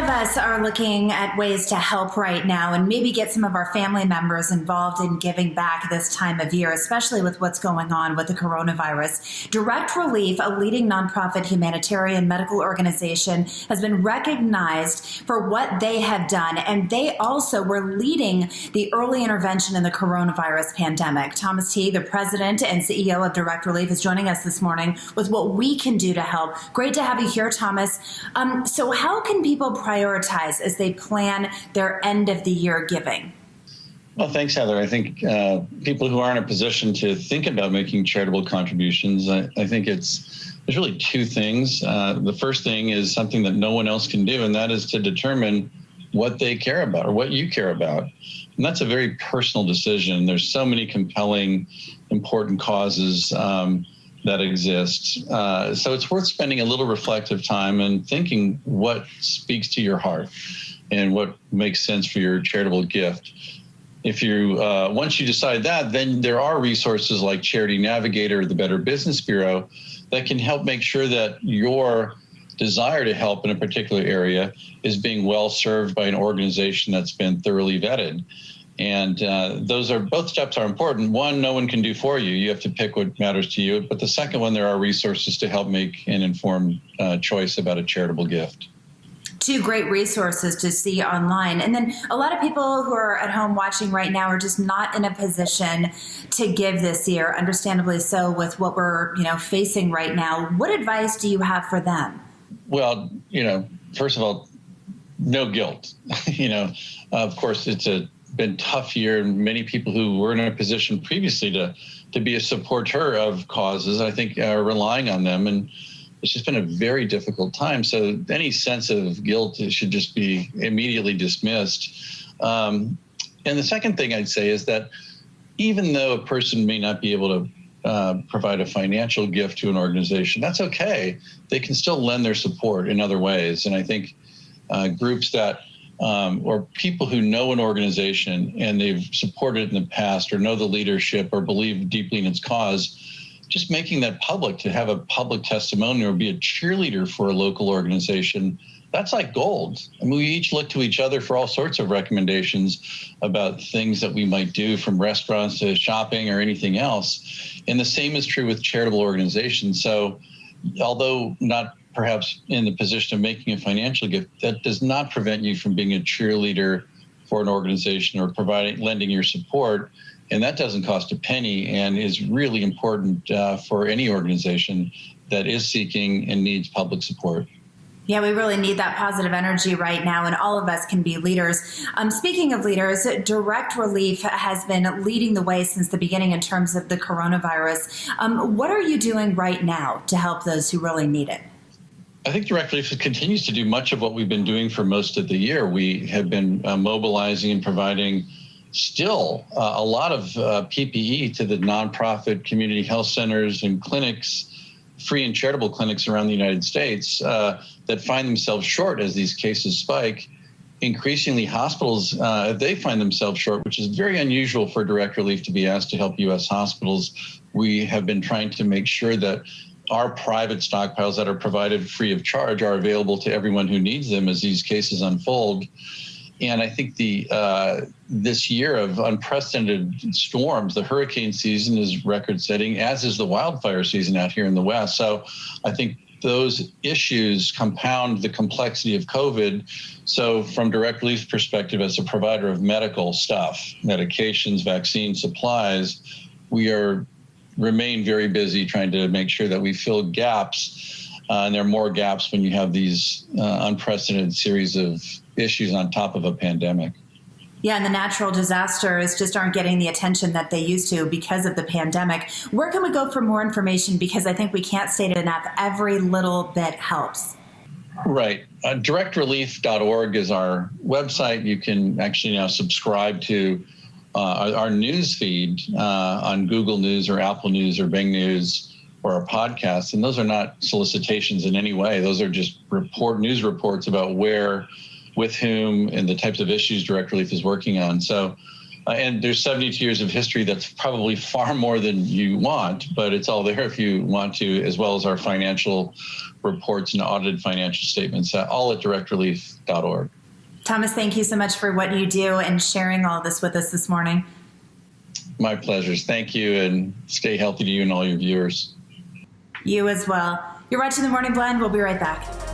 of us are looking at ways to help right now and maybe get some of our family members involved in giving back this time of year, especially with what's going on with the coronavirus. Direct Relief, a leading nonprofit humanitarian medical organization, has been recognized for what they have done, and they also were leading the early intervention in the coronavirus pandemic. Thomas T., the president and CEO of Direct Relief, is joining us this morning with what we can do to help. Great to have you here, Thomas. So how can people prioritize as they plan their end of the year giving? Well, thanks, Heather. I think people who are in a position to think about making charitable contributions, I think there's really two things. The first thing is something that no one else can do, and that is to determine what they care about or what you care about. And that's a very personal decision. There's so many compelling, important causes that exist. So it's worth spending a little reflective time and thinking what speaks to your heart and what makes sense for your charitable gift. If you, once you decide that, then there are resources like Charity Navigator or the Better Business Bureau that can help make sure that your desire to help in a particular area is being well served by an organization that's been thoroughly vetted. And both steps are important. One, no one can do for you. You have to pick what matters to you. But the second one, there are resources to help make an informed choice about a charitable gift. Two great resources to see online. And then a lot of people who are at home watching right now are just not in a position to give this year, understandably so, with what we're facing right now. What advice do you have for them? Well, first of all, no guilt. Of course, it's been a tough year, and many people who were in a position previously to be a supporter of causes, I think, are relying on them. And it's just been a very difficult time. So any sense of guilt should just be immediately dismissed. And the second thing I'd say is that even though a person may not be able to provide a financial gift to an organization, that's okay. They can still lend their support in other ways. And I think groups that or people who know an organization and they've supported it in the past or know the leadership or believe deeply in its cause, just making that public, to have a public testimony or be a cheerleader for a local organization, that's like gold. I mean, we each look to each other for all sorts of recommendations about things that we might do, from restaurants to shopping or anything else. And the same is true with charitable organizations. So although not perhaps in the position of making a financial gift, that does not prevent you from being a cheerleader for an organization or lending your support. And that doesn't cost a penny and is really important for any organization that is seeking and needs public support. Yeah, we really need that positive energy right now, and all of us can be leaders. Speaking of leaders, Direct Relief has been leading the way since the beginning in terms of the coronavirus. What are you doing right now to help those who really need it? I think Direct Relief continues to do much of what we've been doing for most of the year. We have been mobilizing and providing still a lot of PPE to the nonprofit community health centers and clinics, free and charitable clinics around the United States that find themselves short as these cases spike. Increasingly, hospitals, they find themselves short, which is very unusual for Direct Relief to be asked to help U.S. hospitals. We have been trying to make sure that our private stockpiles that are provided free of charge are available to everyone who needs them as these cases unfold. And I think this year of unprecedented storms, the hurricane season is record-setting, as is the wildfire season out here in the West. So I think those issues compound the complexity of COVID. So from Direct Relief's perspective, as a provider of medical stuff, medications, vaccines, supplies, we remain very busy trying to make sure that we fill gaps. And there are more gaps when you have these unprecedented series of issues on top of a pandemic. Yeah, and the natural disasters just aren't getting the attention that they used to because of the pandemic. Where can we go for more information? Because I think we can't state it enough. Every little bit helps. Right. Directrelief.org is our website. You can actually now subscribe to our news feed on Google News or Apple News or Bing News or our podcasts. And those are not solicitations in any way. Those are just news reports about where, with whom, and the types of issues Direct Relief is working on. So And there's 72 years of history. That's probably far more than you want, but it's all there if you want to, as well as our financial reports and audited financial statements, all at directrelief.org. Thomas, thank you so much for what you do and sharing all this with us this morning. My pleasures. Thank you, and stay healthy to you and all your viewers. You as well. You're watching The Morning Blend. We'll be right back.